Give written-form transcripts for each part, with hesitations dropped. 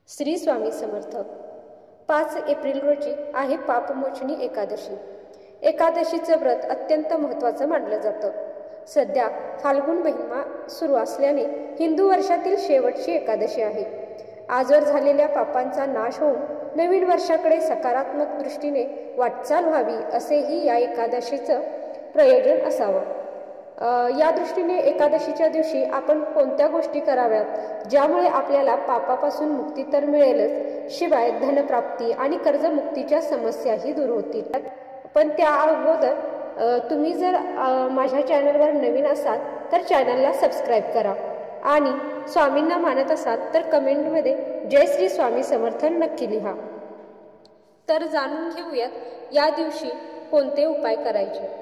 Shri Swami Samarth. 5 April रोजी आहे पापमोचनी एकादशी। एकादशीचं व्रत अत्यंत महत्त्वाचं मानलं जातं। सध्या फाल्गुन महिना सुरू असल्याने हिंदू वर्षातील शेवटची एकादशी आहे। आजवर झालेल्या पापांचा नाश होऊन नवीन वर्षाकडे सकारात्मक दृष्टीने वाटचाल व्हावी असेही या एकादशीचं प्रयोजन असावं। या दृष्टीने एकादशीच्या दिवशी आपण कोणत्या गोष्टी कराव्यात ज्यामुळे आपल्याला पापापासून मुक्ती तर मिळेलच, शिवाय धनप्राप्ती आणि कर्जमुक्तीच्या समस्याही दूर होतील। पण त्या अगोदर तुम्ही जर माझ्या चॅनलवर नवीन असाल तर चॅनलला सबस्क्राईब करा आणि स्वामींना मानत असाल तर कमेंटमध्ये जय श्री स्वामी समर्थ नक्की लिहा। तर जाणून घेऊयात या दिवशी कोणते उपाय करायचे।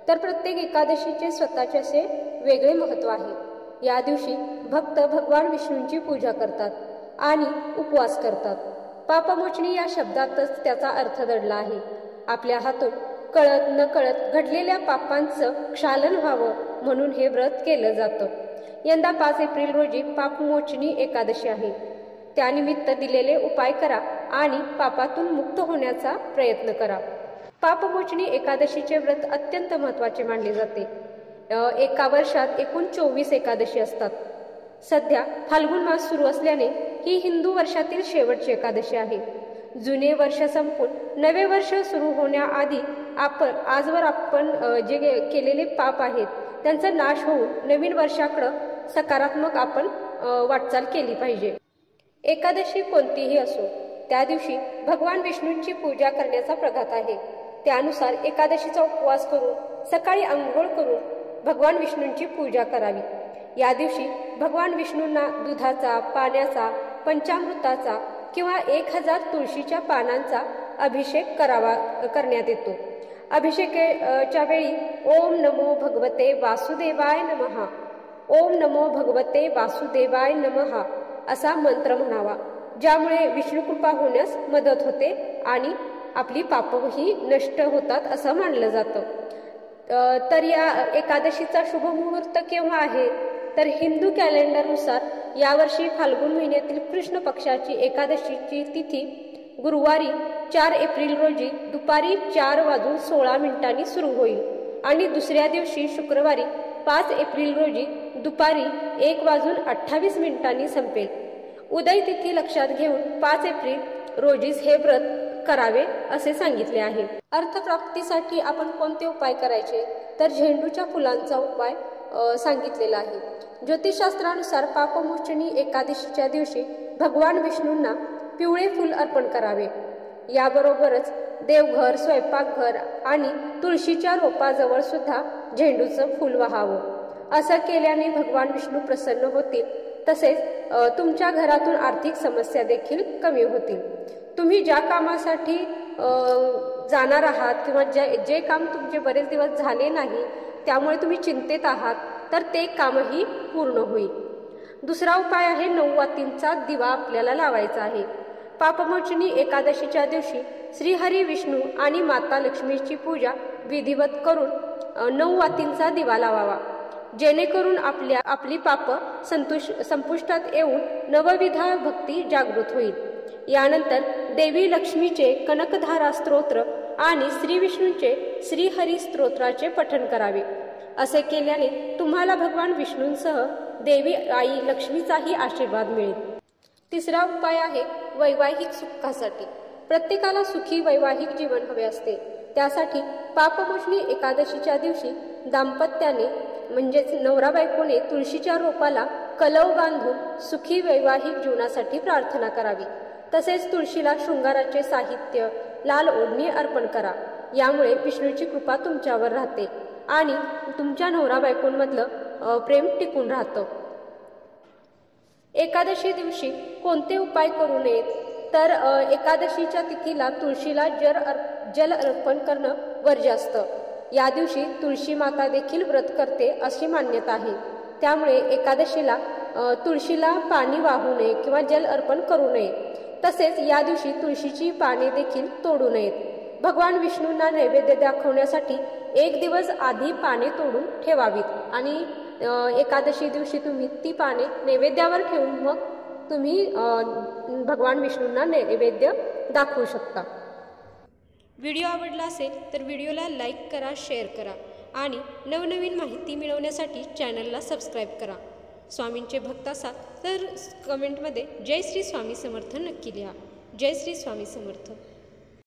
तर प्रत्येक एकादशीचे स्वतःचे असे वेगळे महत्त्व आहे। या दिवशी भक्त भगवान विष्णूंची पूजा करतात आणि उपवास करतात। पापमोचनी या शब्दातच त्याचा अर्थ दडला आहे। आपल्या हातून कळत नकळत घडलेल्या पापांचं क्षालन व्हावं म्हणून हे व्रत केलं जातं। यंदा 5 एप्रिल रोजी पापमोचनी एकादशी आहे। त्यानिमित्त दिलेले उपाय करा आणि पापातून मुक्त होण्याचा प्रयत्न करा। पापमोचनी एकादशीचे व्रत अत्यंत महत्त्वाचे मानले जाते। एका वर्षात एकूण 24 एकादशी असतात। सध्या फाल्गुन मास सुरू असल्याने ही हिंदू वर्षातील शेवटची एकादशी आहे। जुने वर्ष संपून नवे वर्ष सुरू होण्याआधी आजवर आपण जे केलेले पाप आहेत त्यांचा नाश होऊन नवीन वर्षाकडे सकारात्मक आपण वाटचाल केली पाहिजे। एकादशी कोणतीही असो, त्या दिवशी भगवान विष्णूंची पूजा करण्याचा प्रघात आहे। त्यानुसार एकादशीचा उपवास करून सकाळी अंघोळ करून भगवान विष्णूंची पूजा करावी। या दिवशी भगवान विष्णूंना दुधाचा, पाण्याचा, पंचामृताचा किंवा 1000 तुळशीच्या पानांचा अभिषेक करण्यात येतो। अभिषेकाच्या वेळी ओम नमो भगवते वासुदेवाय नमः, ओम नमो भगवते वासुदेवाय नमः असा मंत्र म्हणावा, ज्यामुळे विष्णुकृपा होण्यास मदत होते आणि आपली पापही नष्ट होतात असं मानलं जातं। तर या एकादशीचा शुभ मुहूर्त केव्हा आहे? तर हिंदू कॅलेंडरनुसार यावर्षी फाल्गुन महिन्यातील कृष्ण पक्षाची एकादशीची तिथी गुरुवारी 4 एप्रिल रोजी दुपारी 4:16 सुरू होईल आणि दुसऱ्या दिवशी शुक्रवारी 5 एप्रिल रोजी दुपारी 1:28 संपेल। उदय तिथी लक्षात घेऊन 5 एप्रिल रोजीच हे व्रत करावे असे सांगितले आहे। अर्थप्राप्तीसाठी आपण कोणते उपाय करायचे? तर झेंडूच्या फुलांचा उपाय सांगितलेला आहे। ज्योतिषशास्त्रानुसार पापमोचनी एकादशीच्या दिवशी भगवान विष्णूंना पिवळे फूल अर्पण करावे। याबरोबरच देवघर, स्वयंपाकघर आणि तुळशीच्या रोपाजवळ सुद्धा झेंडूचं फूल वाहावं। असं केल्याने भगवान विष्णू प्रसन्न होतील, तसेच तुमच्या घरातून आर्थिक समस्या देखील कमी होतील। तुम्ही ज्या कामासाठी जाणार आहात किंवा जे काम तुमचे बरेच दिवस झाले नाही त्यामुळे तुम्ही चिंतेत आहात तर ते कामही पूर्ण होईल। दुसरा उपाय आहे 9 वातींचा दिवा आपल्याला लावायचा आहे। पापमोचनी एकादशीच्या दिवशी श्रीहरी विष्णू आणि माता लक्ष्मीची पूजा विधिवत करून 9 वातींचा दिवा लावावा, जेणेकरून आपली पाप संपुष्टात येऊन नवविध भक्ती जागृत होईल। यानंतर देवी लक्ष्मीचे कनकधारा स्तोत्र आणि श्री विष्णूंचे श्रीहरी स्तोत्राचे पठण करावे। असे केल्याने तुम्हाला भगवान विष्णूंसह देवी आई लक्ष्मीचाही आशीर्वाद मिळेल। तिसरा उपाय आहे वैवाहिक सुखासाठी। प्रत्येकाला सुखी वैवाहिक जीवन हवे असते। त्यासाठी पापमोचनी एकादशीच्या दिवशी दाम्पत्याने म्हणजेच नवरा बायकोने तुळशीच्या रोपाला कलव बांधून सुखी वैवाहिक जीवनासाठी प्रार्थना करावी। तसेच तुळशीला शृंगाराचे साहित्य, लाल ओढणी अर्पण करा। यामुळे विष्णूची कृपा तुमच्यावर राहते आणि तुमच्या नवरा बायकोंमधलं प्रेम टिकून राहतं। एकादशी दिवशी कोणते उपाय करू नयेत? तर एकादशीच्या तिथीला तुळशीला जल अर्पण करणं वर्ज्य असतं। या दिवशी तुळशी माता देखील व्रत करते अशी मान्यता आहे। त्यामुळे एकादशीला तुळशीला पाणी वाहू नये किंवा जल अर्पण करू नये। तसेच या दिवशी तुळशीची पाने देखील तोडू नयेत। भगवान विष्णूंना नैवेद्य दाखवण्यासाठी 1 दिवस आधी पाने तोडून ठेवावीत आणि एकादशी दिवशी तुम्ही ती पाने नैवेद्यावर ठेवून मग तुम्ही भगवान विष्णूंना नैवेद्य दाखवू शकता. व्हिडिओ आवडला असेल तर व्हिडिओला लाईक करा, शेअर करा आणि नवनवीन माहिती मिळवण्यासाठी चॅनलला सबस्क्राईब करा. स्वामींचे भक्त असाल तर कमेंटमध्ये जय श्री स्वामी समर्थ नक्की लिहा. जय श्री स्वामी समर्थ.